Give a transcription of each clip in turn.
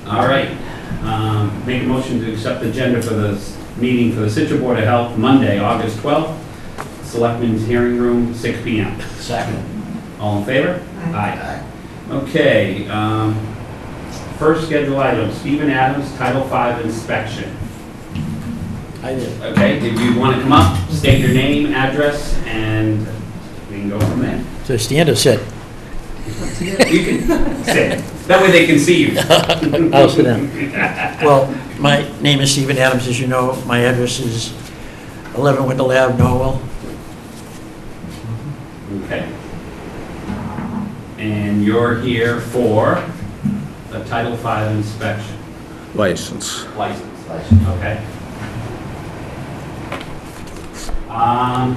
All right. Make a motion to accept the agenda for the meeting for the Scituate Board of Health, Monday, August 12th, Selectmen's Hearing Room, 6 PM. Second. All in favor? Aye. Okay, first schedule item, Stephen Adams, Title V inspection. I did. Okay, if you want to come up, state your name, address, and we can go from there. So stand or sit? You can sit. That way they can see you. I'll sit down. Well, my name is Stephen Adams, as you know. My address is 11 Wendell Ave, Norwell. Okay. And you're here for the Title V inspection License. license. License. Okay. Let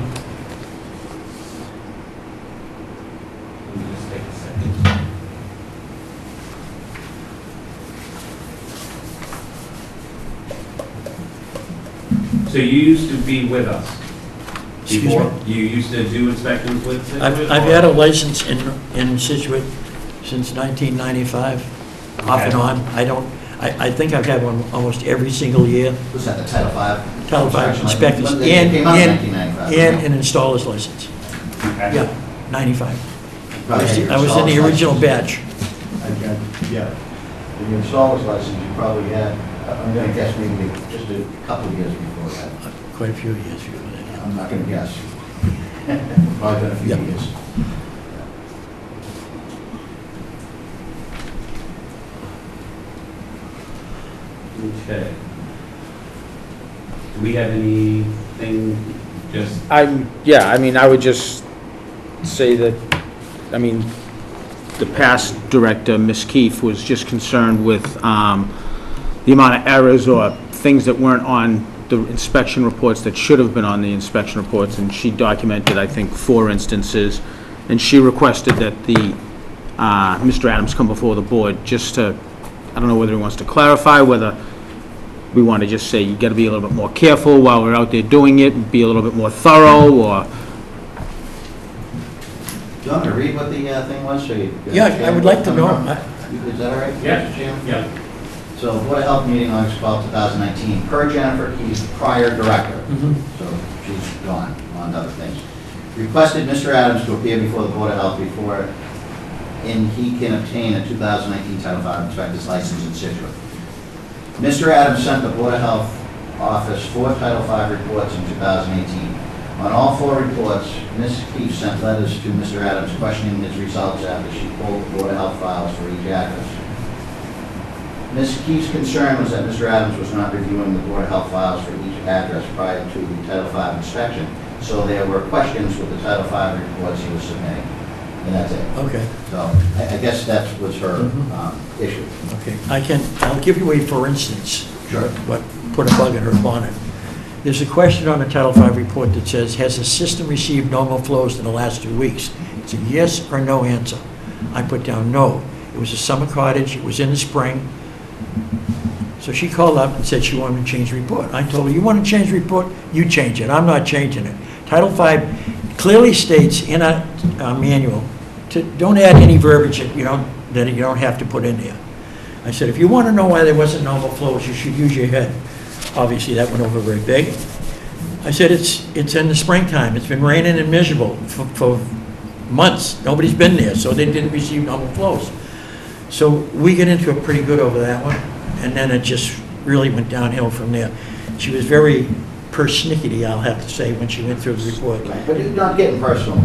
me just take a second. So you used to be with us Excuse before? me? You used to do inspections with Scituate? I've had a license in Scituate since 1995, off and Okay. on. I think I've had one almost every single year. Was that the Title V? Title V Inspection inspectors license? When they came out in 1995. and an installer's license. Okay. Yeah, 95. Probably had your I was in the installer's original license. batch. Yeah, the installer's license you probably had, I'm gonna guess maybe just a couple of years before that. Quite a few years before that. I'm not gonna guess. Probably been a few Yep. years. Okay. Do we have anything just, I mean, I would just say that, I mean, the past director, Ms. Keefe, was just concerned with the amount of errors or things that weren't on the inspection reports that should have been on the inspection reports, and she documented, I think, 4 instances, and she requested that the, Mr. Adams come before the board just to, I don't know whether he wants to clarify, whether we want to just say, you got to be a little bit more careful while we're out there doing it, be a little bit more thorough, or... Do you want me to read what the thing was? So you Yeah, I understand would where like to it's know. coming from? Is that all right? Yeah. Mr. Chairman? yeah, So Board of Health meeting August 12, 2019, per Jennifer Key's prior director, Mhm. so she's gone on to other things, requested Mr. Adams to appear before the Board of Health before, and he can obtain a 2019 Title V inspector's license in Scituate. Mr. Adams sent the Board of Health office 4 Title V reports in 2018. On all 4 reports, Ms. Keefe sent letters to Mr. Adams questioning his results after she pulled the Board of Health files for each address. Ms. Keefe's concern was that Mr. Adams was not reviewing the Board of Health files for each address prior to the Title V inspection, so there were questions with the Title V reports he was submitting, and that's it. Okay, So I guess that was her issue. okay. I'll give you a for instance. Sure. What put a bug in her bonnet. There's a question on the Title V report that says, has the system received normal flows in the last 2 weeks? It's a yes or no answer. I put down no. It was a summer cottage, it was in the spring. So she called up and said she wanted to change the report. I told her, you want to change the report? You change it, I'm not changing it. Title V clearly states in a manual, don't add any verbiage that you don't have to put in there. I said, if you want to know why there wasn't normal flows, you should use your head. Obviously, that went over very big. I said, it's in the springtime. It's been raining and miserable for months. Nobody's been there, so they didn't receive normal flows. So we get into it pretty good over that one, and then it just really went downhill from there. She was very persnickety, I'll have to say, when she went through the report. But you're not getting personal,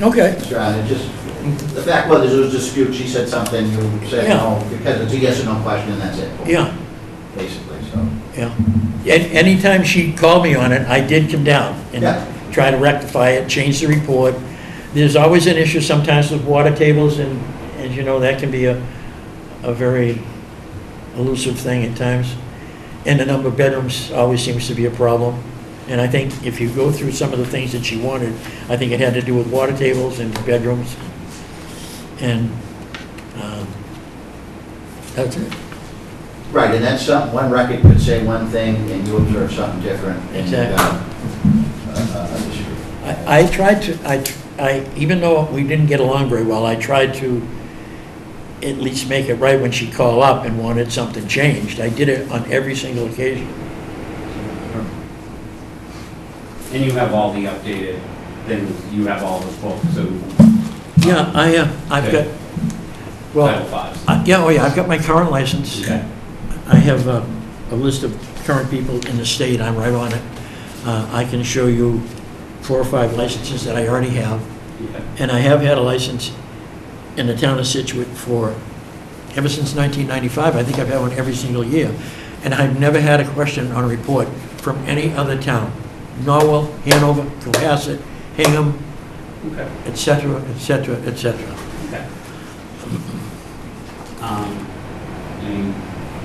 Okay. Mr. Adams, just, the fact was, there was a dispute, she said something, you said Yeah. no, because it's a yes or no question, and that's it. Yeah, Basically, so. yeah. Anytime she called me on it, I did come down and Yeah. try to rectify it, change the report. There's always an issue sometimes with water tables, and as you know, that can be a very elusive thing at times. And the number of bedrooms always seems to be a problem. And I think if you go through some of the things that she wanted, I think it had to do with water tables and bedrooms. And that's it. Right, and that's something, one record could say one thing, and you observe something different. And, Exactly. disagree. I tried to, even though we didn't get along very well, I tried to at least make it right when she called up and wanted something changed. I did it on every single occasion. And you have all the updated, then you have all the books, so. Yeah, I've got, well, Title fives. yeah, oh yeah, I've got my current license. Okay. I have a list of current people in the state, I'm right on it. I can show you 4 or 5 licenses that I already have. Okay. And I have had a license in the town of Scituate ever since 1995. I think I've had one every single year. And I've never had a question on a report from any other town. Norwell, Hanover, Cohasset, Hingham, Okay. et cetera, et cetera, et cetera. Okay. Any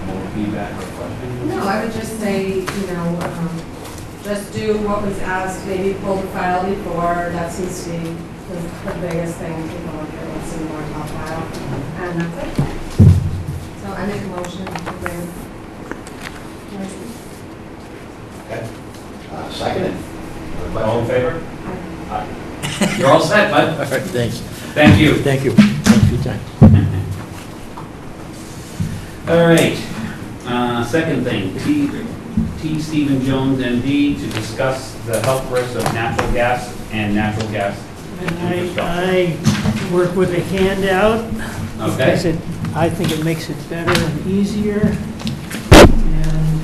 more feedback or questions? No, I would just say, just do what was asked, maybe pull the file before, that seems to be the biggest thing, people look at what's in more top file, and that's it. So I make a motion to bring license. Okay. Seconded. All in favor? Aye. You're all set, bud. All right, thanks. Thank you. Thank you. Thanks for your time. All right. Second thing, T. Stephen Jones, MD, to discuss the health risks of natural gas and natural gas infrastructure. I work with a handout. Okay. Because I think it makes it better and easier. And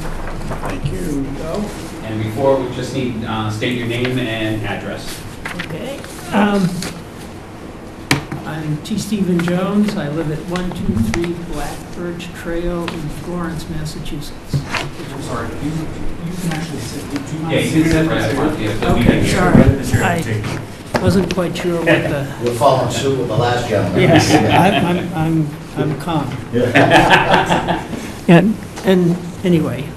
Thank here we go. And before, we just need, state your name and address. Okay. I'm T. Stephen Jones. I live at 123 Black Birch Trail in Florence, Massachusetts. I'm sorry, you can actually sit. Do you mind Yeah, you can sit right up front here. so we Okay, can hear. sorry. I wasn't quite sure what the, We're following suit with the last gentleman. yes, I'm calm. And anyway,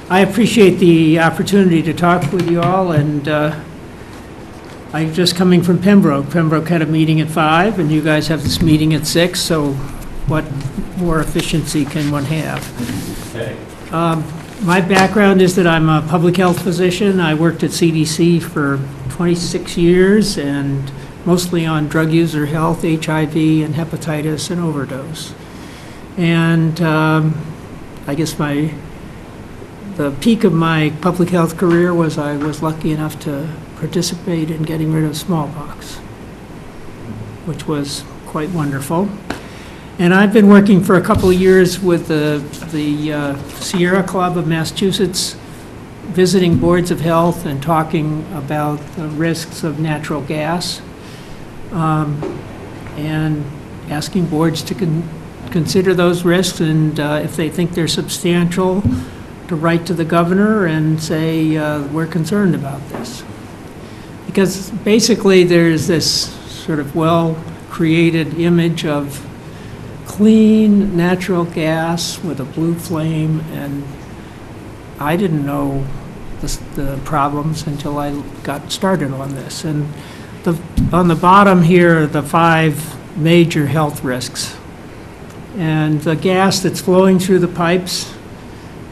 I appreciate the opportunity to talk with you all, and I'm just coming from Pembroke. Pembroke had a meeting at 5, and you guys have this meeting at 6, so what more efficiency can one have? Okay. My background is that I'm a public health physician. I worked at CDC for 26 years, and mostly on drug user health, HIV, and hepatitis, and overdose. And I guess the peak of my public health career was I was lucky enough to participate in getting rid of smallpox, which was quite wonderful. And I've been working for a couple of years with the Sierra Club of Massachusetts, visiting boards of health and talking about the risks of natural gas, and asking boards to consider those risks, and if they think they're substantial, to write to the governor and say, we're concerned about this. Because basically there's this sort of well-created image of clean natural gas with a blue flame, and I didn't know the problems until I got started on this. And on the bottom here are the 5 major health risks. And the gas that's flowing through the pipes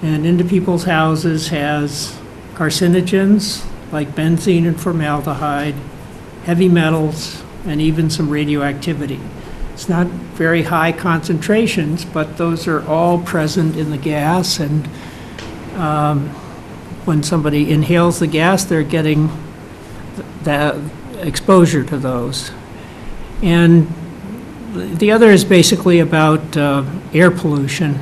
and into people's houses has carcinogens like benzene and formaldehyde, heavy metals, and even some radioactivity. It's not very high concentrations, but those are all present in the gas, and when somebody inhales the gas, they're getting that exposure to those. And the other is basically about air pollution.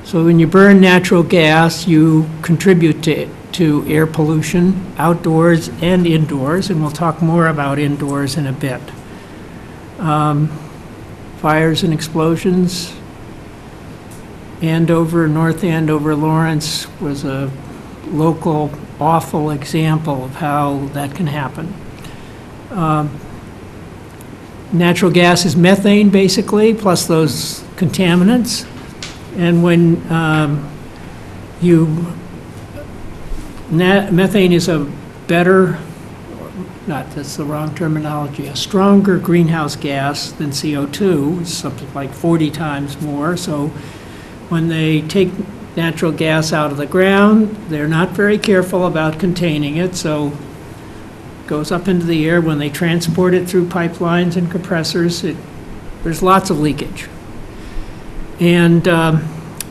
So when you burn natural gas, you contribute to air pollution outdoors and indoors, and we'll talk more about indoors in a bit. Fires and explosions. North Andover, Lawrence was a local awful example of how that can happen. Natural gas is methane, basically, plus those contaminants. And when methane is a better, that's the wrong terminology, a stronger greenhouse gas than CO2, something like 40 times more. So when they take natural gas out of the ground, they're not very careful about containing it, so it goes up into the air. When they transport it through pipelines and compressors, there's lots of leakage. And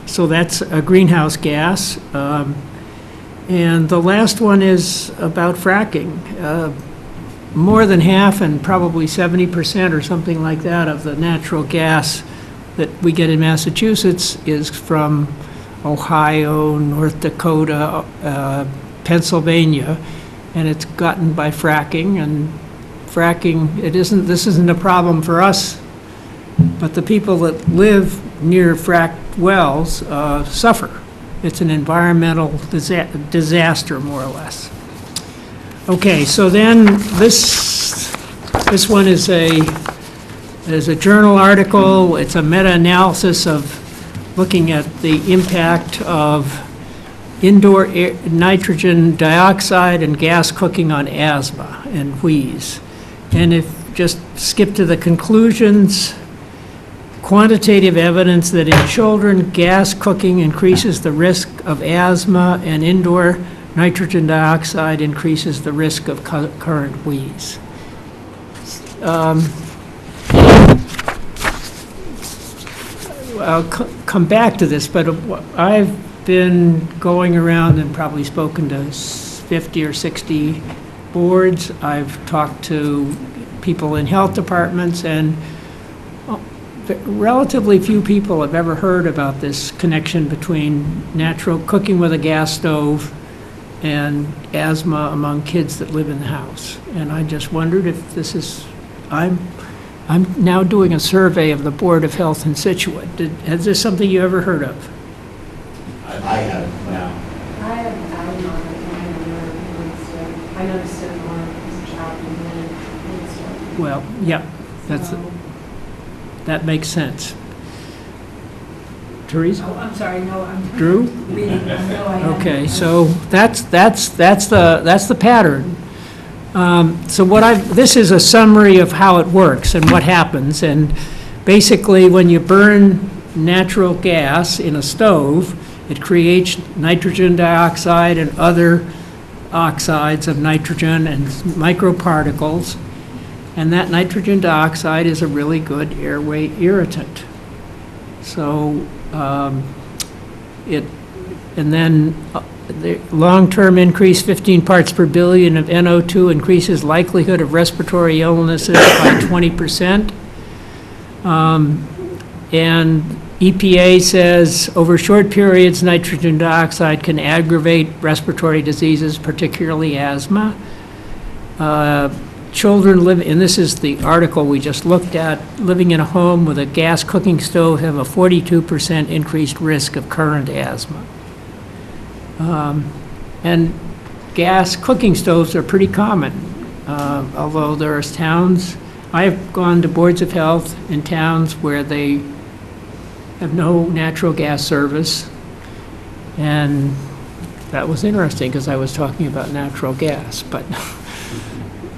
so that's a greenhouse gas. And the last one is about fracking. More than half, and probably 70% or something like that, of the natural gas that we get in Massachusetts is from Ohio, North Dakota, Pennsylvania, and it's gotten by fracking. And fracking, this isn't a problem for us, but the people that live near fracked wells suffer. It's an environmental disaster, more or less. Okay, so then this one is a journal article. It's a meta-analysis of looking at the impact of indoor nitrogen dioxide and gas cooking on asthma and wheeze. And if just skip to the conclusions, quantitative evidence that in children, gas cooking increases the risk of asthma, and indoor nitrogen dioxide increases the risk of current wheeze. I'll come back to this, but I've been going around and probably spoken to 50 or 60 boards. I've talked to people in health departments, and relatively few people have ever heard about this connection between natural cooking with a gas stove and asthma among kids that live in the house. And I just wondered if this is, I'm now doing a survey of the Board of Health in Scituate. Is this something you ever heard of? I haven't, no. I have added on it, and I noticed it more as a child and then. Well, yeah, that makes sense. Teresa? Oh, I'm sorry, no, I'm Drew? reading. No, I haven't. Okay, so that's the pattern. So this is a summary of how it works and what happens. And basically, when you burn natural gas in a stove, it creates nitrogen dioxide and other oxides of nitrogen and microparticles. And that nitrogen dioxide is a really good airway irritant. So the long-term increase, 15 parts per billion of NO2, increases likelihood of respiratory illnesses by 20%. And EPA says over short periods, nitrogen dioxide can aggravate respiratory diseases, particularly asthma. Children live, and this is the article we just looked at, living in a home with a gas cooking stove have a 42% increased risk of current asthma. And gas cooking stoves are pretty common, although there's towns, I've gone to boards of health in towns where they have no natural gas service, and that was interesting because I was talking about natural gas, but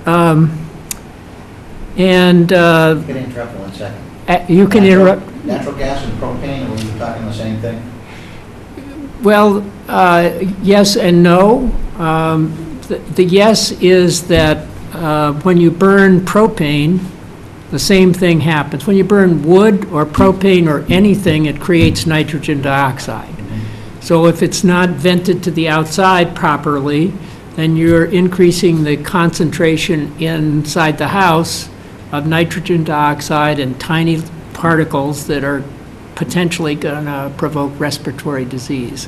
You can interrupt for 1 second. you can interrupt. Natural gas and propane, are we talking the same thing? Well, yes and no. The yes is that when you burn propane, the same thing happens. When you burn wood or propane or anything, it creates nitrogen dioxide. So if it's not vented to the outside properly, then you're increasing the concentration inside the house of nitrogen dioxide and tiny particles that are potentially going to provoke respiratory disease.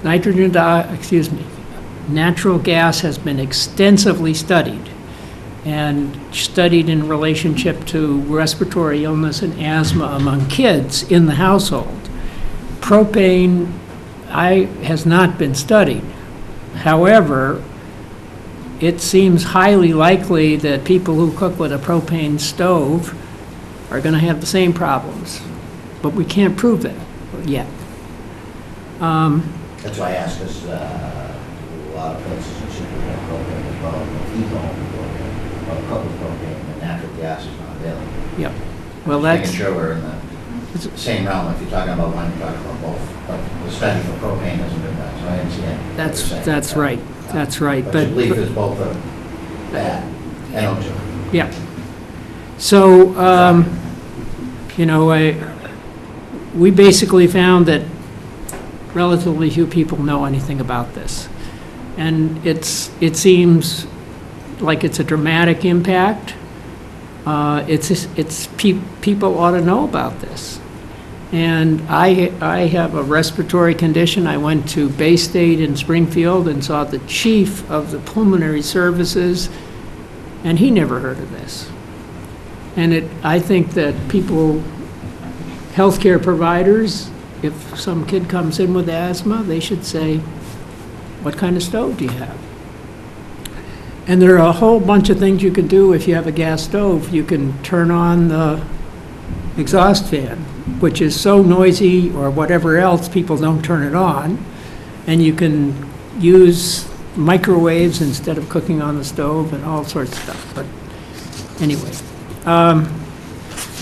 Natural gas has been extensively studied and studied in relationship to respiratory illness and asthma among kids in the household. Propane has not been studied. However, it seems highly likely that people who cook with a propane stove are going to have the same problems, but we can't prove that yet. That's why I asked, because a lot of places in Scituate have propane as well, people own propane, or cook with propane, and natural gas is not available. Yep. Well, Just that's, making sure we're in the same realm, if you're talking about one, you're talking about both. But the study for propane hasn't been done, so I understand what you're saying. that's right, that's right. But you believe it's both a bad and also. Yeah. So, we basically found that relatively few people know anything about this. And it seems like it's a dramatic impact. People ought to know about this. And I have a respiratory condition. I went to Bay State in Springfield and saw the chief of the pulmonary services, and he never heard of this. And I think that people, healthcare providers, if some kid comes in with asthma, they should say, what kind of stove do you have? And there are a whole bunch of things you can do if you have a gas stove. You can turn on the exhaust fan, which is so noisy or whatever else, people don't turn it on. And you can use microwaves instead of cooking on the stove and all sorts of stuff. But anyway,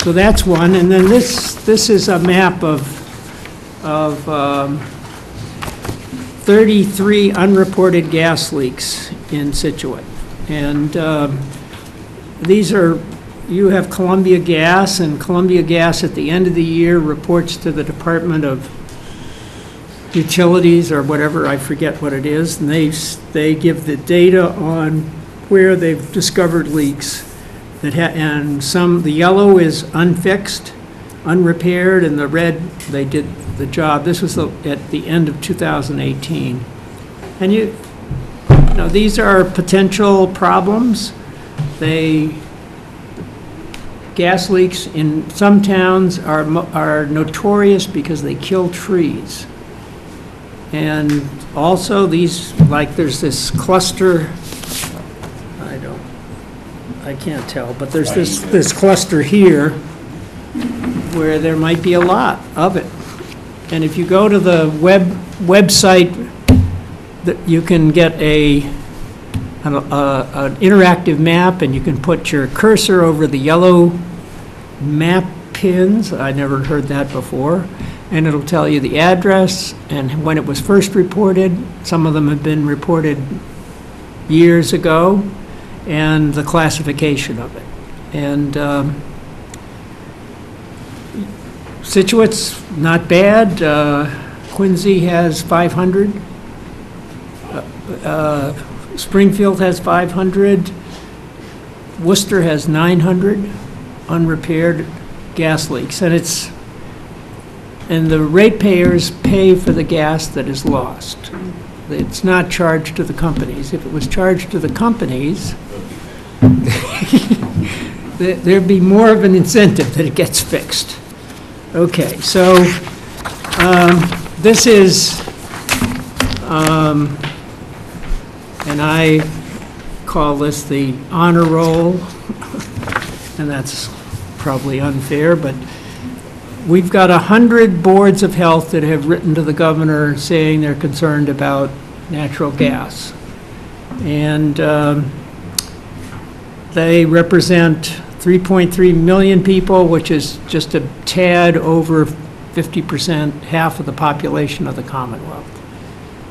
so that's one. And then this is a map of 33 unreported gas leaks in Scituate. And these are, you have Columbia Gas, and Columbia Gas at the end of the year reports to the Department of Utilities or whatever, I forget what it is, and they give the data on where they've discovered leaks. And the yellow is unfixed, unrepaired, and the red, they did the job. This was at the end of 2018. And you know, these are potential problems. Gas leaks in some towns are notorious because they kill trees. And also there's this cluster, I can't tell, but there's this cluster here where there might be a lot of it. And if you go to the website, you can get an interactive map, and you can put your cursor over the yellow map pins. I never heard that before. And it'll tell you the address and when it was first reported. Some of them have been reported years ago, and the classification of it. And Scituate's not bad. Quincy has 500. Springfield has 500. Worcester has 900 unrepaired gas leaks. And the ratepayers pay for the gas that is lost. It's not charged to the companies. If it was charged to the companies, there'd be more of an incentive that it gets fixed. Okay, so this is, and I call this the honor roll, and that's probably unfair, but we've got 100 boards of health that have written to the governor saying they're concerned about natural gas. And they represent 3.3 million people, which is just a tad over 50%, half of the population of the Commonwealth.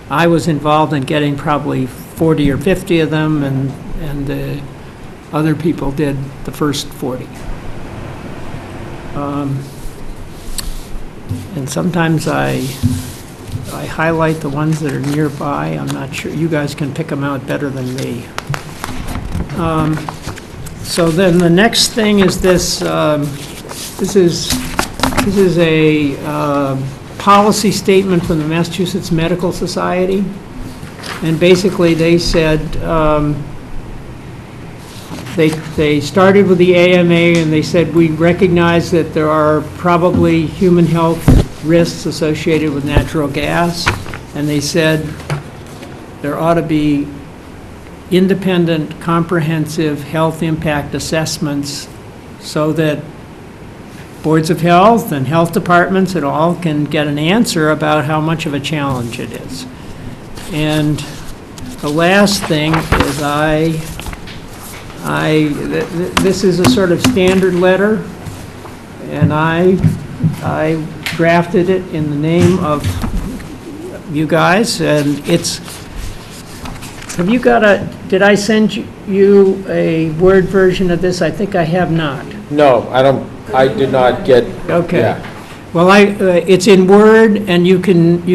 I was involved in getting probably 40 or 50 of them, and the other people did the first 40. And sometimes I highlight the ones that are nearby. I'm not sure. You guys can pick them out better than me. So then the next thing is this. This is a policy statement from the Massachusetts Medical Society, and basically they said they started with the AMA, and they said we recognize that there are probably human health risks associated with natural gas, and they said there ought to be independent, comprehensive health impact assessments so that boards of health and health departments and all can get an answer about how much of a challenge it is. And the last thing is this is a sort of standard letter, and I drafted it in the name of you guys, and have you got did I send you a Word version of this? I think I have not. No, I did not get. Okay. Yeah. Well, it's in Word, and you can,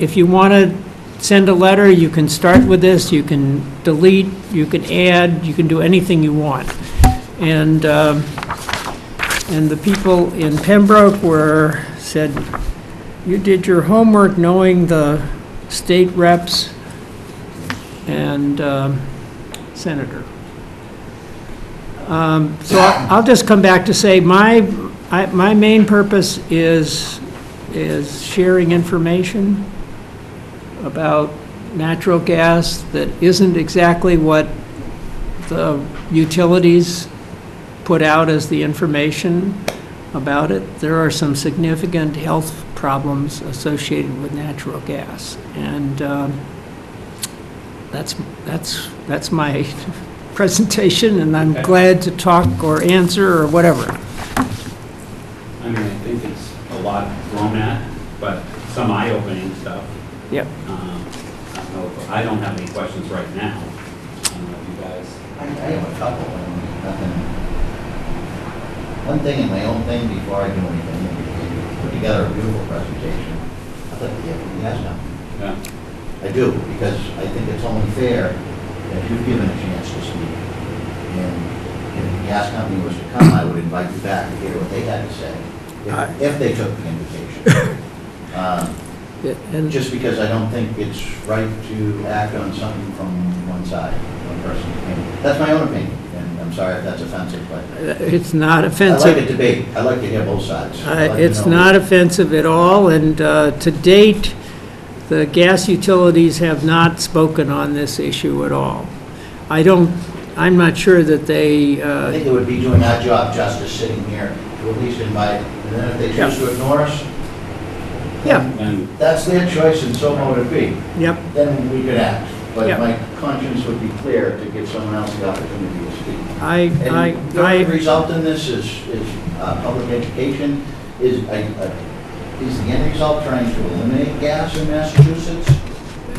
if you want to send a letter, you can start with this, you can delete, you can add, you can do anything you want. And the people in Pembroke said, you did your homework knowing the state reps and senator. So I'll just come back to say, my main purpose is sharing information about natural gas that isn't exactly what the utilities put out as the information about it. There are some significant health problems associated with natural gas, and that's my presentation, and I'm glad to talk or answer or whatever. I mean, I think it's a lot thrown at, but some eye-opening stuff. Yep. I don't have any questions right now. I don't know if you guys. I have a couple, nothing. One thing and my own thing before I do anything, you put together a beautiful presentation. I'd like to hear from you guys now. Yeah. I do, because I think it's only fair that you've given a chance to speak. And if the gas company was to come, I would invite you back to hear what they had to say, if they took the invitation. And Just because I don't think it's right to act on something from one side, one person's opinion. That's my own opinion, and I'm sorry if that's offensive, but it's not I offensive. like a debate. I like to hear both sides. I like to It's know- not offensive at all, and to date, the gas utilities have not spoken on this issue at all. I'm not sure that they, I think it would be doing our job justice sitting here to at least invite, and then if they choose to ignore us, yeah, And that's their choice and so would it be. yep, Then we could act. But Yeah. my conscience would be clear to give someone else the opportunity to speak. I And the result in this is public education. Is the end result trying to eliminate gas in Massachusetts?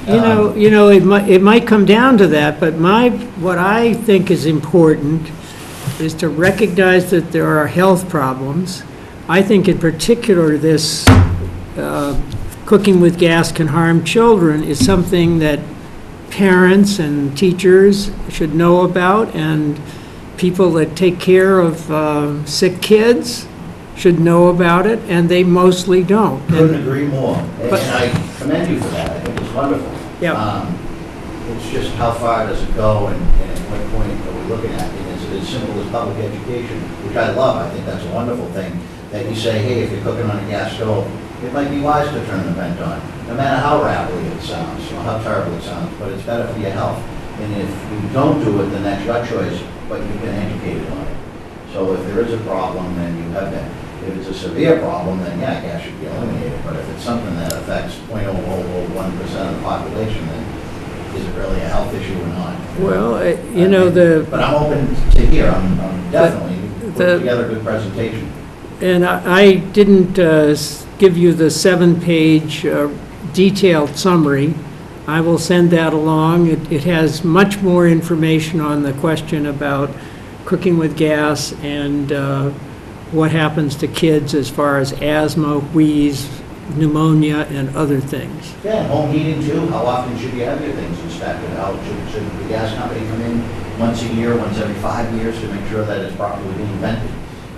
it might come down to that, but what I think is important is to recognize that there are health problems. I think in particular this cooking with gas can harm children is something that parents and teachers should know about, and people that take care of sick kids should know about it, and they mostly don't. Couldn't agree more. But- And I commend you for that. I think it's wonderful. Yeah. It's just how far does it go and at what point are we looking at? And is it as simple as public education, which I love. I think that's a wonderful thing, that you say, hey, if you're cooking on a gas stove, it might be wise to turn the vent on, no matter how rattly it sounds or how terrible it sounds, but it's better for your health. And if you don't do it, then that's your choice, but you've been educated on it. So if there is a problem, then you have been. If it's a severe problem, then yeah, gas should be eliminated. But if it's something that affects 0.0001% of the population, then is it really a health issue or not? Well, But I'm open to hear. I'm definitely putting together a good presentation. and I didn't give you the 7-page detailed summary. I will send that along. It has much more information on the question about cooking with gas and what happens to kids as far as asthma, wheeze, pneumonia, and other things. Yeah, and home heating too. How often should you have your things inspected? How should the gas company come in once a year, once every 5 years to make sure that it's properly being vented?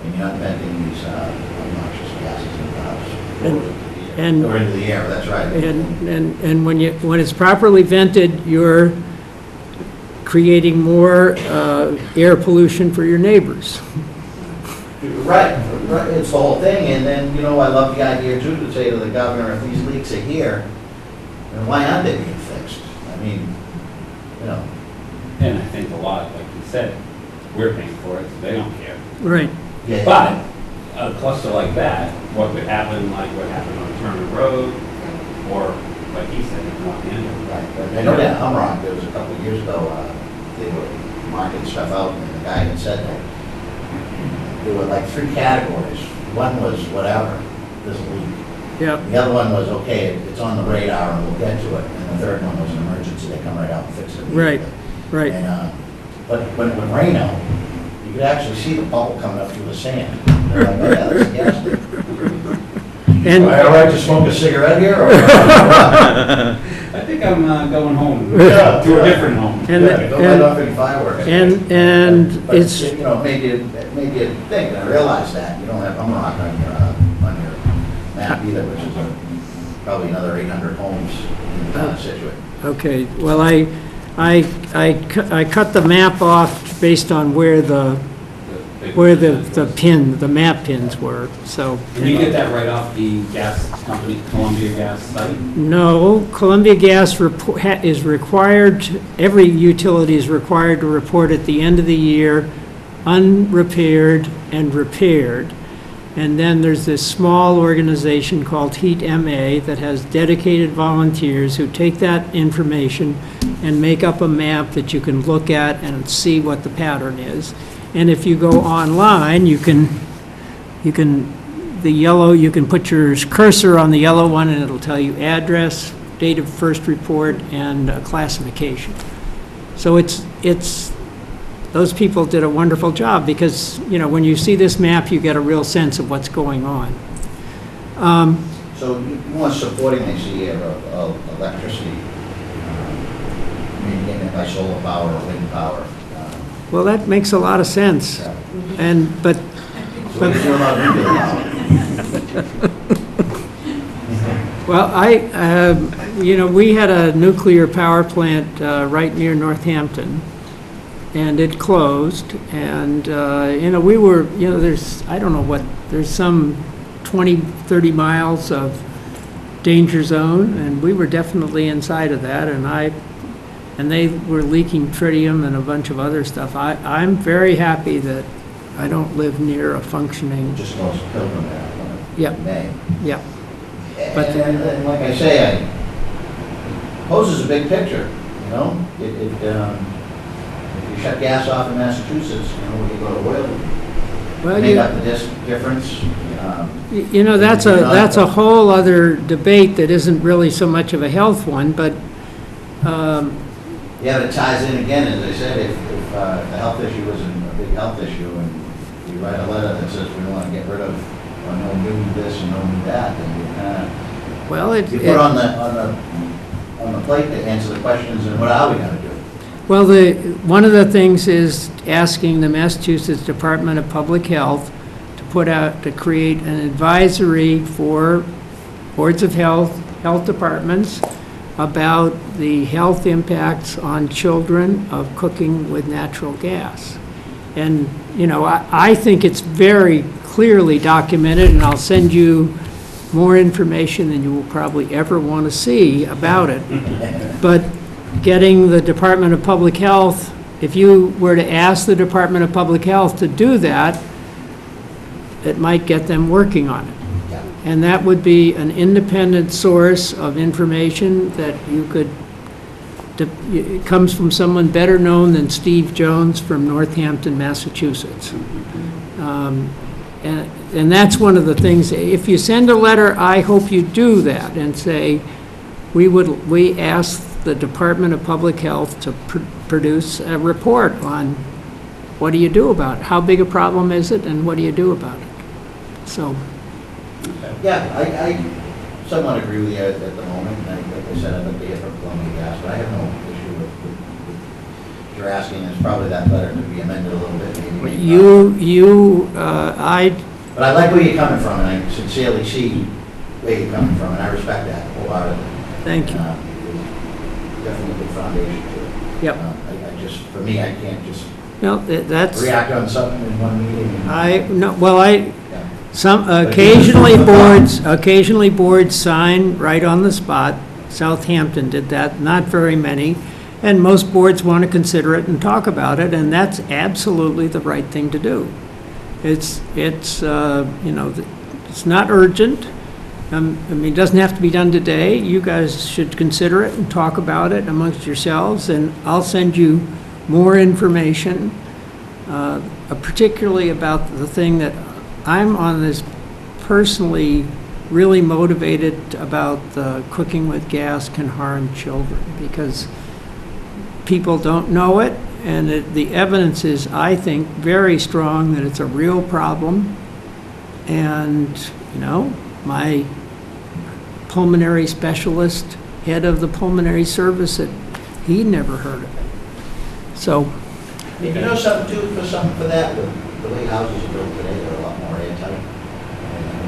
And you're not venting these obnoxious gases in the house. Or into the air, that's right. And when it's properly vented, you're creating more air pollution for your neighbors. Right, it's the whole thing, and then, I love the idea too, to say to the governor, if these leaks are here, then why aren't they being fixed? I mean, I think a lot, like you said, we're paying for it, so they don't care. Right. Yeah. But a cluster like that, what would happen, like what happened on Turner Road, or like he said, in North End. Right, but I know that Humrock, there was a couple of years ago, they were marking stuff out, and the guy had said that there were like 3 categories. One was whatever, there's a leak. Yep. The other one was, okay, it's on the radar and we'll get to it. And the third one was an emergency, they come right out and fix it. Right, right. And, but when it would rain out, you could actually see the bubble coming up through the sand. They're like, oh yeah, that's a gas leak. And, Am I all right to smoke a cigarette here, or? I think I'm going home, Yeah, to a yeah. different home. and, Yeah, don't let off any fireworks. and But, it's, you know, it made you think, and I realize that, you don't have Humrock on your map either, which is probably another 800 homes in the town of Scituate. okay, well, I cut the map off based on where the map pins were, so. Can you get that right off the gas company, Columbia Gas site? No, Columbia Gas is required, every utility is required to report at the end of the year, unrepaired and repaired. And then there's this small organization called Heat MA that has dedicated volunteers who take that information and make up a map that you can look at and see what the pattern is. And if you go online, you can put your cursor on the yellow one and it'll tell you address, date of first report, and classification. So those people did a wonderful job because, you know, when you see this map, you get a real sense of what's going on. So you want supporting, I see here, of electricity, maintained by solar power or wind power. Well, that makes a lot of sense. Yeah. But So what do you do about nuclear power? Well, we had a nuclear power plant right near Northampton, and it closed, and, we were, there's some 20, 30 miles of danger zone, and we were definitely inside of that, and they were leaking tritium and a bunch of other stuff. I'm very happy that I don't live near a functioning, Just lost Pilgrim there. Yep. May. yeah. But- And like I say, poses a big picture, you know? If you shut gas off in Massachusetts, when you go to oil, Well, make up the difference. that's a whole other debate that isn't really so much of a health one, but, Yeah, but it ties in again, as I said, if the health issue isn't a big health issue, and you write a letter that says we want to get rid of, or no new this and no new that, then you kind of, well, you put on the plate to answer the questions, and what are we going to do? well, one of the things is asking the Massachusetts Department of Public Health to create an advisory for boards of health departments about the health impacts on children of cooking with natural gas. And, I think it's very clearly documented, and I'll send you more information than you will probably ever want to see about it. But getting the Department of Public Health, if you were to ask the Department of Public Health to do that, it might get them working on it. And that would be an independent source of information that it comes from someone better known than Steve Jones from Northampton, Massachusetts. And that's one of the things, if you send a letter, I hope you do that and say, we ask the Department of Public Health to produce a report on what do you do about it? How big a problem is it, and what do you do about it? So. Yeah, I somewhat agree with you at the moment, and like I said, I'd like to hear from Columbia Gas, but I have no issue with what you're asking, is probably that letter could be amended a little bit, maybe. But I like where you're coming from, and I sincerely see where you're coming from, and I respect that wholeheartedly. Thank you. Definitely a good foundation to it. Yep. I just, for me, I can't just No, that's, react on something in one meeting. yeah. But Occasionally boards sign right on the spot. Southampton did that, not very many. And most boards want to consider it and talk about it, and that's absolutely the right thing to do. It's not urgent. It doesn't have to be done today. You guys should consider it and talk about it amongst yourselves, and I'll send you more information, particularly about the thing that I'm on this personally really motivated about cooking with gas can harm children, because people don't know it, and the evidence is, I think, very strong that it's a real problem. And, my pulmonary specialist, head of the pulmonary service, that he'd never heard of it. So, You know something too, something for that, the way houses are built today, they're a lot more airtight.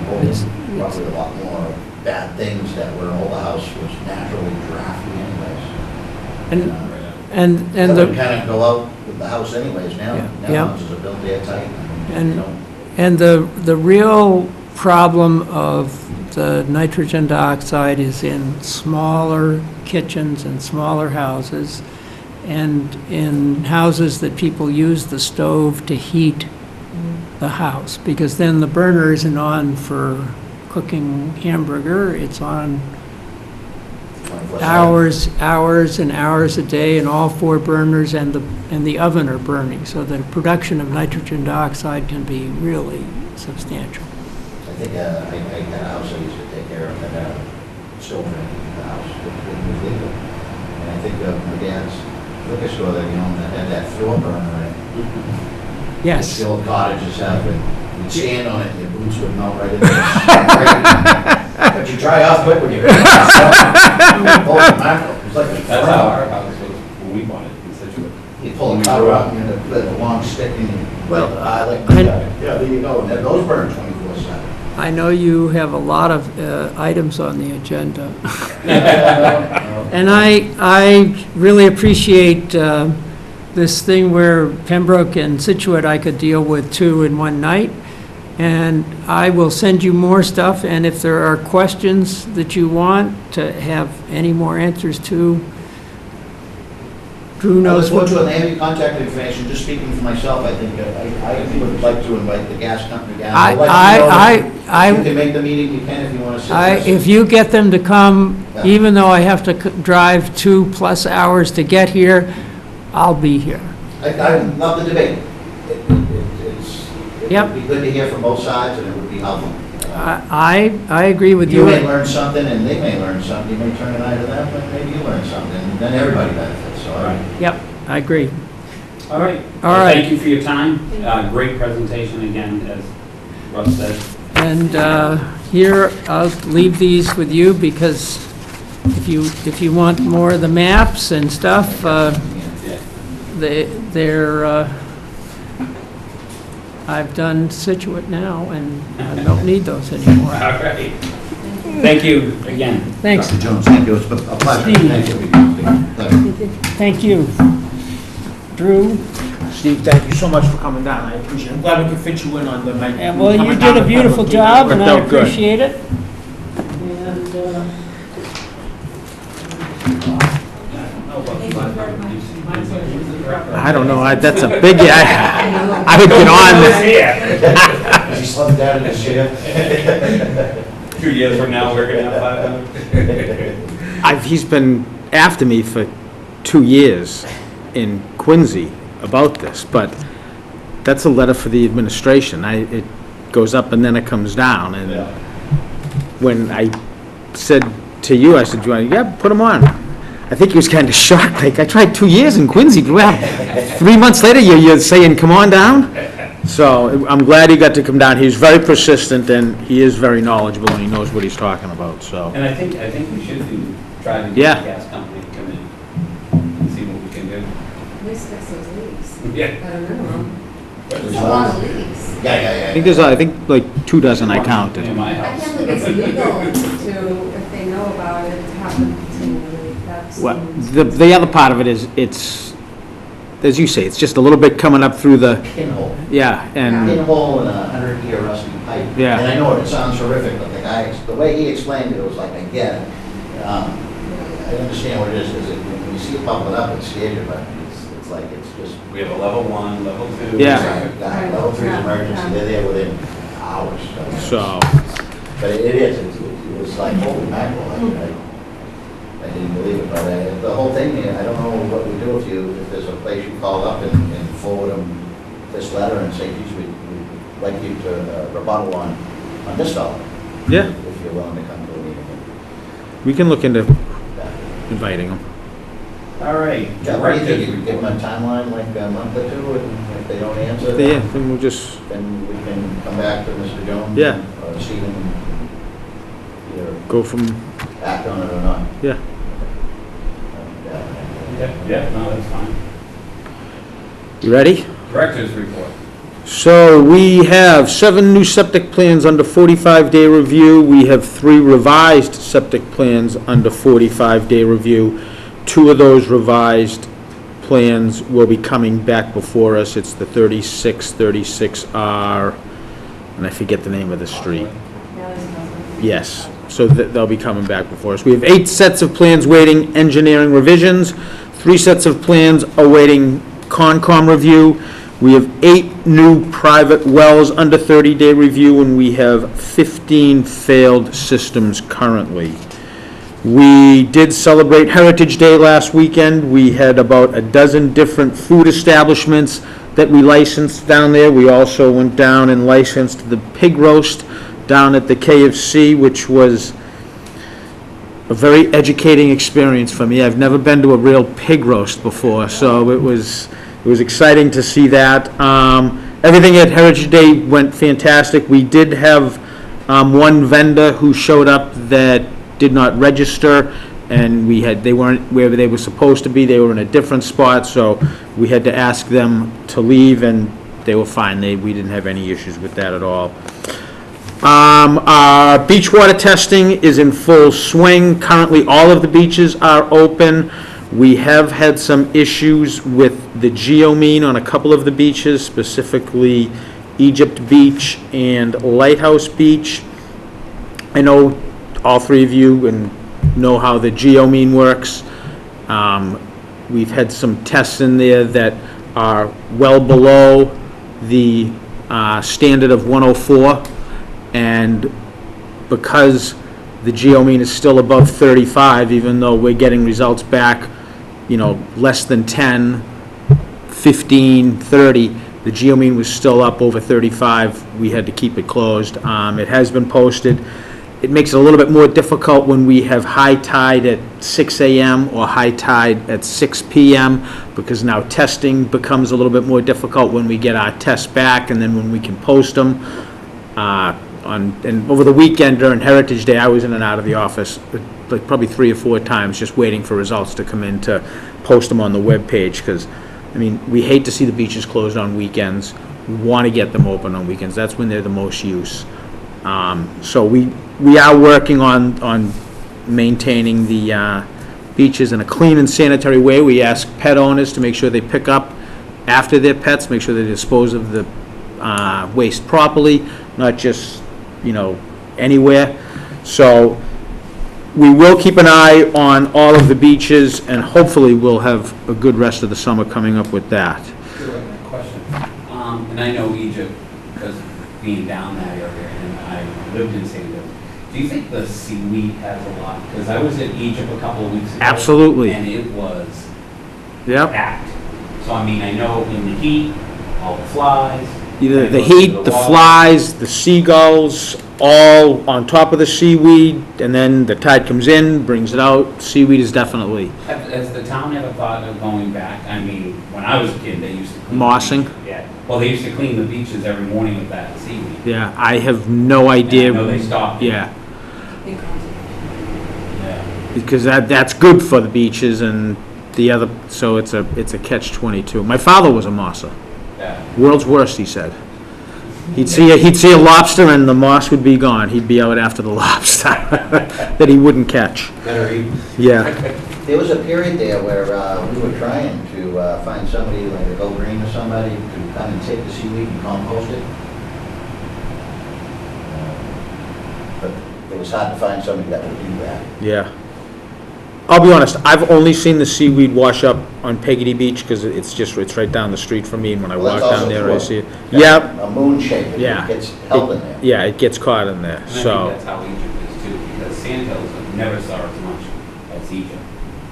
And It's- probably a lot more bad things that were an older house was naturally drafty anyways. and, and That the. would kind of go out with the house anyways now. Yeah, Now yeah. houses are built airtight. And- you know, And the real problem of the nitrogen dioxide is in smaller kitchens and smaller houses, and in houses that people use the stove to heat the house, because then the burner isn't on for cooking hamburger, it's on 24/7. hours and hours a day, and all four burners and the oven are burning, so the production of nitrogen dioxide can be really substantial. I think, I had a house I used to take care of, that had a stove in the house, it was legal. And I think my dad's liquor store that, that had that floor burner in it. Yes. The old cottages have it, you'd stand on it, and your boots would melt right in there. But you dry off quick when you. Holy mackerel, it was like a That's how fire. our house was when we bought it in Scituate. You pull the cover out, and you put a long stick in you. Well, I like, I- yeah, there you go, and then those burn 24/7. I know you have a lot of items on the agenda. And I really appreciate this thing where Pembroke and Scituate I could deal with two in one night. And I will send you more stuff, and if there are questions that you want to have any more answers to, Drew I knows look what. forward to it, and I have your contact information, just speaking for myself, I think, I would like to invite the gas company down. I'd like to know if you can make the meeting, you can if you want to sit there. If you get them to come, Yeah. even though I have to drive 2+ hours to get here, I'll be here. I love the debate. It Yep. would be good to hear from both sides, and it would be helpful. I agree with You you. may learn something, and they may learn something, you may turn an eye to them, and maybe you learn something, and then everybody benefits, so. Right. Yep, I agree. All right. All Well, right. Thank you for your time. Great presentation again, as Russ said. And here, I'll leave these with you, because if you want more of the maps and stuff, Yeah. they're, I've done Scituate now, and I don't need those anymore. All right. Thank you again. Thanks. Dr. Jones, thank you, it's a pleasure. Steve. Thank you. Thank you. Drew? Steve, thank you so much for coming down, I appreciate it. I'm glad we could fit you in on the night. And, well, you coming did down a to beautiful Pembroke. job, and Worked I out good. appreciate it. And, I don't know, that's a big, I would get on this. He slumped down in his chair. 2 years from now, we're gonna have 500. He's been after me for 2 years in Quincy about this, but that's a letter for the administration. It goes up and then it comes down, and when I said to you, I said, yeah, put him on. I think he was kind of shocked, like, I tried 2 years in Quincy, well, 3 months later, you're saying, come on down? So I'm glad he got to come down. He was very persistent, and he is very knowledgeable, and he knows what he's talking about, so. And I think we should try to get Yeah. the gas company to come in and see what we can do. At least fix those leaks. Yeah. At a minimum. There's There's a lot of leaks. Yeah. I think like 24 I counted. In my I house. can't believe it's legal to, if they know about it, to have them continually. That's. Well, the other part of it is, it's, as you say, it's just a little bit coming up through the, Pinhole. yeah, and, Pinhole and a 100-year rusty pipe. Yeah. And I know it sounds horrific, but the way he explained it was like, I get it. I understand what it is, because when you see it bubbling up, it scares you, but it's like, it's just. We have a level 1, level 2. Yeah. Level 3 is emergency, they're there within hours. so, But it is, it was like, holy mackerel, I didn't believe it, but the whole thing, I don't know what we do if there's a place you call up and forward them this letter and say, geez, we'd like you to rebuttal on this fellow. yeah, If you're willing to come to a meeting. we can look into inviting him. All right. Yeah, what do you think, you would give them a timeline, like a month or two, and if they don't answer, Yeah, then we'll just, then we can come back to Mr. Jones? Yeah. Or Stephen, either go from act on it or not. Yeah. Yeah, no, that's fine. You ready? Director's report. So we have 7 new septic plans under 45-day review. We have 3 revised septic plans under 45-day review. 2 of those revised plans will be coming back before us. It's the 36R, and I forget the name of the street. Yes, so they'll be coming back before us. We have 8 sets of plans waiting engineering revisions, 3 sets of plans awaiting Concom review. We have 8 new private wells under 30-day review, and we have 15 failed systems currently. We did celebrate Heritage Day last weekend. We had about a dozen different food establishments that we licensed down there. We also went down and licensed the pig roast down at the KFC, which was a very educating experience for me. I've never been to a real pig roast before, so it was exciting to see that. Everything at Heritage Day went fantastic. We did have one vendor who showed up that did not register, and they weren't where they were supposed to be. They were in a different spot, so we had to ask them to leave, and they were fine. We didn't have any issues with that at all. Our beach water testing is in full swing. Currently, all of the beaches are open. We have had some issues with the geomine on a couple of the beaches, specifically Egypt Beach and Lighthouse Beach. I know all 3 of you and know how the geomine works. We've had some tests in there that are well below the standard of 104, and because the geomine is still above 35, even though we're getting results back, less than 10, 15, 30, the geomine was still up over 35. We had to keep it closed. It has been posted. It makes it a little bit more difficult when we have high tide at 6 a.m. or high tide at 6 p.m. because now testing becomes a little bit more difficult when we get our tests back and then when we can post them. And over the weekend during Heritage Day, I was in and out of the office like probably 3 or 4 times just waiting for results to come in to post them on the webpage, because, we hate to see the beaches closed on weekends. We want to get them open on weekends. That's when they're the most use. So we are working on maintaining the beaches in a clean and sanitary way. We ask pet owners to make sure they pick up after their pets, make sure they dispose of the waste properly, not just, anywhere. So we will keep an eye on all of the beaches, and hopefully we'll have a good rest of the summer coming up with that. Question. And I know Egypt because being down that area, and I lived in St. Louis. Do you think the seaweed has a lot? Because I was in Egypt a couple of weeks ago. Absolutely. And it was Yep. packed. So I know in the heat, all the flies. Either the heat, the flies, the seagulls, all on top of the seaweed, and then the tide comes in, brings it out. Seaweed is definitely Has the town ever thought of going back? When I was a kid, they used to clean mossing. the beaches. Yeah. Well, they used to clean the beaches every morning with that seaweed. Yeah, I have no idea. And I know they stopped. Yeah, Yeah. because that's good for the beaches, and the other, so it's a catch-22. My father was a mosser. Yeah. World's worst, he said. He'd see a lobster and the moss would be gone. He'd be out after the lobster that he wouldn't catch. Better eat. Yeah. There was a period there where we were trying to find somebody, like a Go Green or somebody, to come and take the seaweed and compost it. But it was hard to find somebody that would do that. Yeah. I'll be honest, I've only seen the seaweed wash up on Peggotty Beach because it's right down the street from me, and when I Well, walk that's down also there, I true. see it. Kind Yep, of a moon shape, Yeah. it gets held in there. yeah, it gets caught in there, And I so. think that's how Egypt is too, because Sandhills never saw as much as Egypt.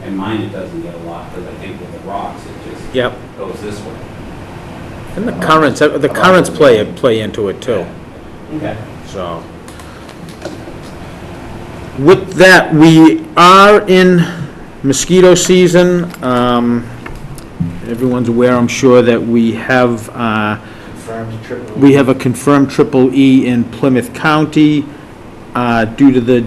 And mine, it doesn't get a lot, because I think with the rocks, it just Yep, goes this way. and the currents play into it too, Okay. so. With that, we are in mosquito season. Everyone's aware, I'm sure, that we have Confirmed triple. we have a confirmed triple E in Plymouth County due to the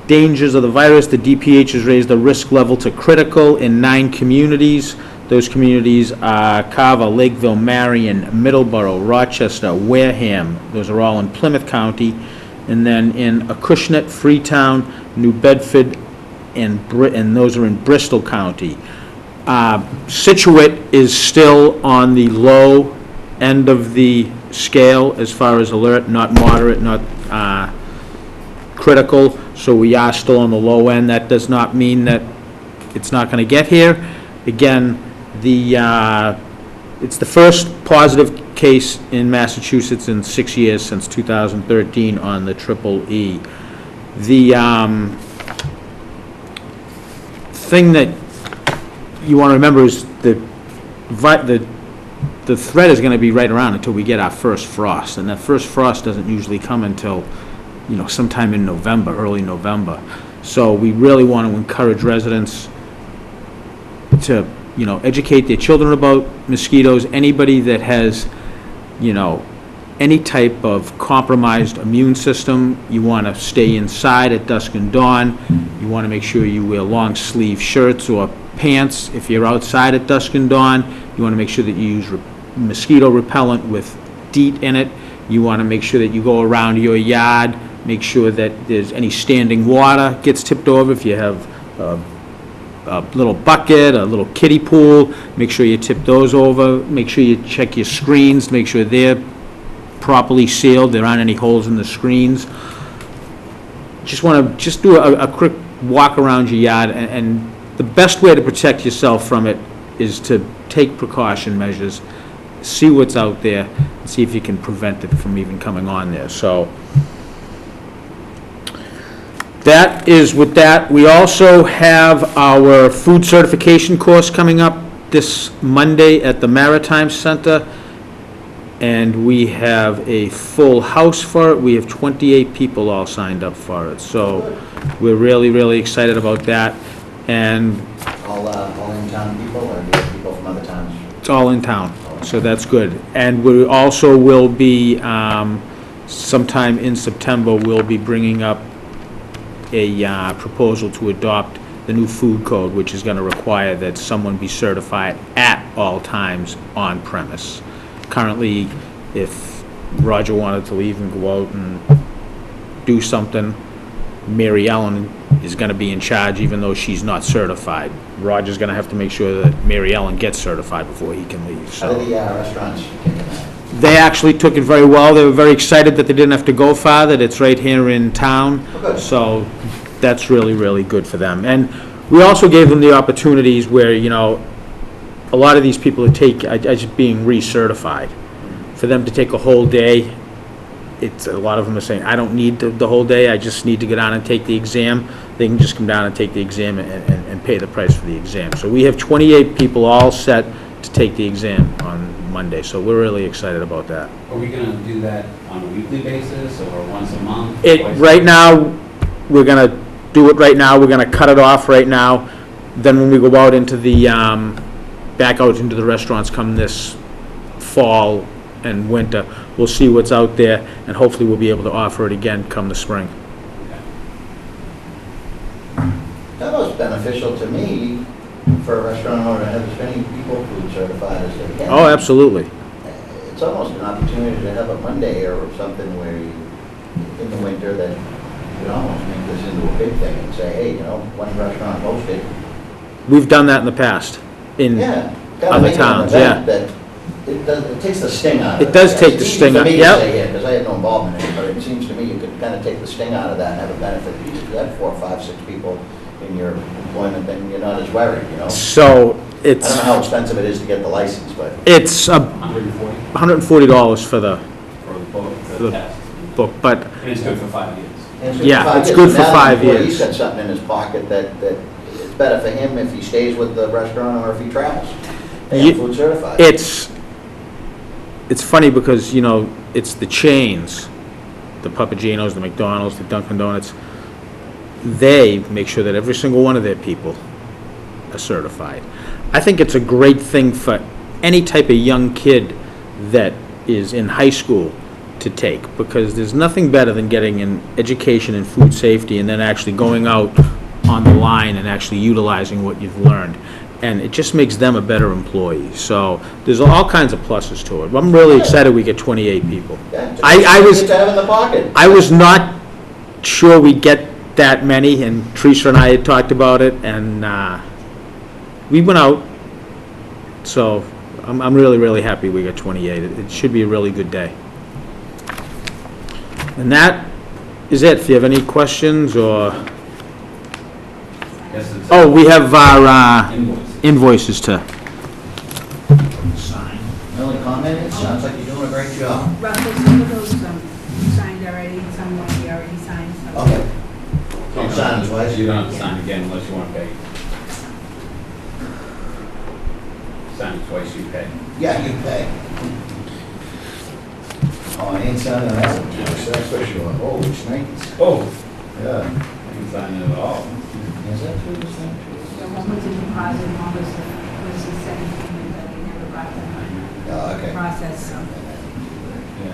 dangers of the virus. The DPH has raised the risk level to critical in 9 communities. Those communities are Carver, Lakeville, Marion, Middleborough, Rochester, Wareham. Those are all in Plymouth County. And then in Acushnet, Freetown, New Bedford, and those are in Bristol County. Scituate is still on the low end of the scale as far as alert, not moderate, not critical, so we are still on the low end. That does not mean that it's not going to get here. Again, it's the first positive case in Massachusetts in 6 years, since 2013, on the EEE. The thing that you want to remember is the threat is going to be right around until we get our first frost, and that first frost doesn't usually come until, sometime in November, early November. So we really want to encourage residents to, educate their children about mosquitoes. Anybody that has, any type of compromised immune system, you want to stay inside at dusk and dawn. You want to make sure you wear long sleeve shirts or pants. If you're outside at dusk and dawn, you want to make sure that you use mosquito repellent with DEET in it. You want to make sure that you go around your yard, make sure that there's any standing water gets tipped over. If you have a little bucket, a little kiddie pool, make sure you tip those over. Make sure you check your screens, make sure they're properly sealed, there aren't any holes in the screens. Just want to do a quick walk around your yard, and the best way to protect yourself from it is to take precaution measures, see what's out there, and see if you can prevent it from even coming on there. So that is with that. We also have our food certification course coming up this Monday at the Maritime Center, and we have a full house for it. We have 28 people all signed up for it, so we're really, really excited about that. And All in-town people, or do you have people from other towns? it's all in town, so that's good. And we also will be, sometime in September, we'll be bringing up a proposal to adopt the new food code, which is going to require that someone be certified at all times on premise. Currently, if Roger wanted to leave and go out and do something, Mary Ellen is going to be in charge, even though she's not certified. Roger's going to have to make sure that Mary Ellen gets certified before he can leave. How did the restaurants take that? They actually took it very well. They were very excited that they didn't have to go far, that it's right here in town. Oh, good. So that's really, really good for them. And we also gave them the opportunities where, a lot of these people are just being recertified. For them to take a whole day, a lot of them are saying, I don't need the whole day, I just need to go down and take the exam. They can just come down and take the exam and pay the price for the exam. So we have 28 people all set to take the exam on Monday, so we're really excited about that. Are we gonna do that on a weekly basis or once a month? Right now, we're gonna do it right now, we're gonna cut it off right now. Then when we go out into the, back out into the restaurants come this fall and winter, we'll see what's out there, and hopefully we'll be able to offer it again come the spring. That was beneficial to me, for a restaurant owner to have as many people food certified as they can. Oh, absolutely. It's almost an opportunity to have a Monday or something where you, in the winter, that you could almost make this into a big thing and say, hey, one restaurant hosted. We've done that in the past, in Yeah. other towns, yeah. It takes the sting out of it. It does take the sting out, It's easy yep. for me to say it, because I had no involvement in it, but it seems to me you could kind of take the sting out of that and have a benefit. If you had 4, 5, 6 people in your employment, then you're not as worried, So I it's, don't know how expensive it is to get the license, but it's $140 $140 for the for the book, For the the- test. book, but And it's good for 5 years. Yeah, it's good for 5 years. He's got something in his pocket that it's better for him if he stays with the restaurant or if he travels. They have food certified. it's funny because, it's the chains, the Papagenos, the McDonald's, the Dunkin' Donuts, they make sure that every single one of their people are certified. I think it's a great thing for any type of young kid that is in high school to take, because there's nothing better than getting an education in food safety and then actually going out on the line and actually utilizing what you've learned. And it just makes them a better employee. So there's all kinds of pluses to it. I'm really excited we get 28 people. Yeah, I was- good to have in the pocket. I was not sure we'd get that many, and Teresa and I had talked about it, and we went out. So I'm really, really happy we got 28. It should be a really good day. And that is it. If you have any questions or... Yes, it's. Oh, we have our Invoice. invoices to sign. My only comment is, sounds like you're doing a great job. Russell, some of those signed already, some won't be already signed. some- Okay. Don't sign twice. You don't have to sign again unless you want to pay. Sign it twice, you pay. Yeah, you pay. Oh, I ain't signing that one, Josh, that's for sure. Holy shnikes. Oh, Yeah. I can sign it at all. Is that true, is that true? So one was a deposit, one was the second payment that they never got the Oh, okay. process, so. Yeah.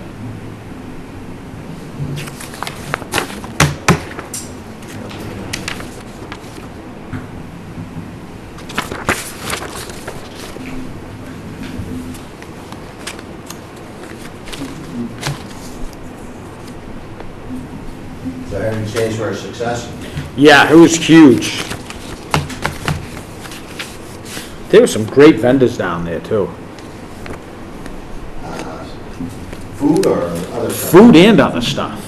So Heritage Days were a success? Yeah, it was huge. There were some great vendors down there, too. Food or other stuff? Food and other stuff.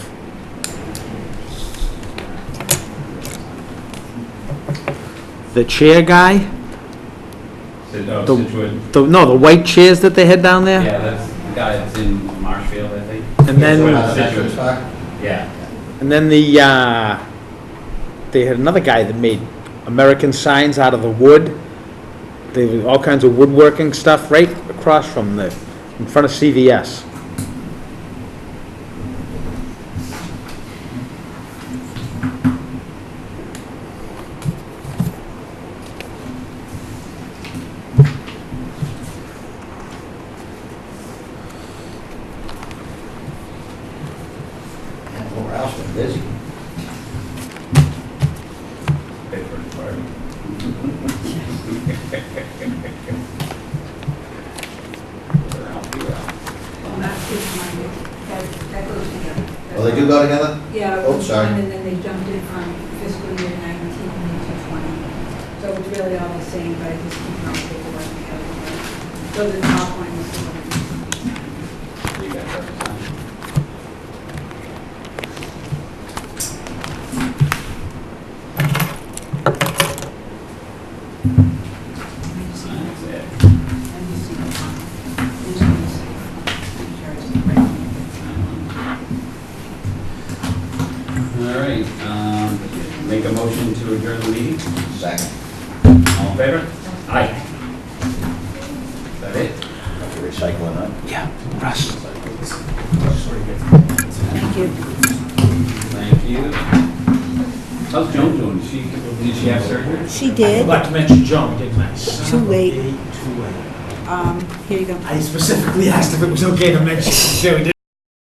The chair guy, The- Scituate. the white chairs that they had down there? Yeah, that's the guy that's in Marshfield, I think. And then, Veterans Park? Yeah. and then they had another guy that made American signs out of the wood. They were all kinds of woodworking stuff right across from in front of CVS. And whole house been busy. Pay for the party. Well, that's just mine, that goes together. Oh, they do go together? Yeah, Oh, it was sorry. one, and then they jumped it from fiscal year 19 into 20. So it's really all the same, but I just keep my paperwork together. So the top one is the one that needs to be signed. You got that to sign? Sign it. And you see the one. This one is insurance, right? All right, make a motion to adjourn the meeting. Second. All in favor? Aye. Is that it? Have to recycle it, huh? Yeah, Russ. Thank you. Thank you. How's Joan doing? Did she have surgery? She did, I'd like to mention Joan, didn't I? Too late. Too late. here you go. I specifically asked if it was okay to mention, so we did.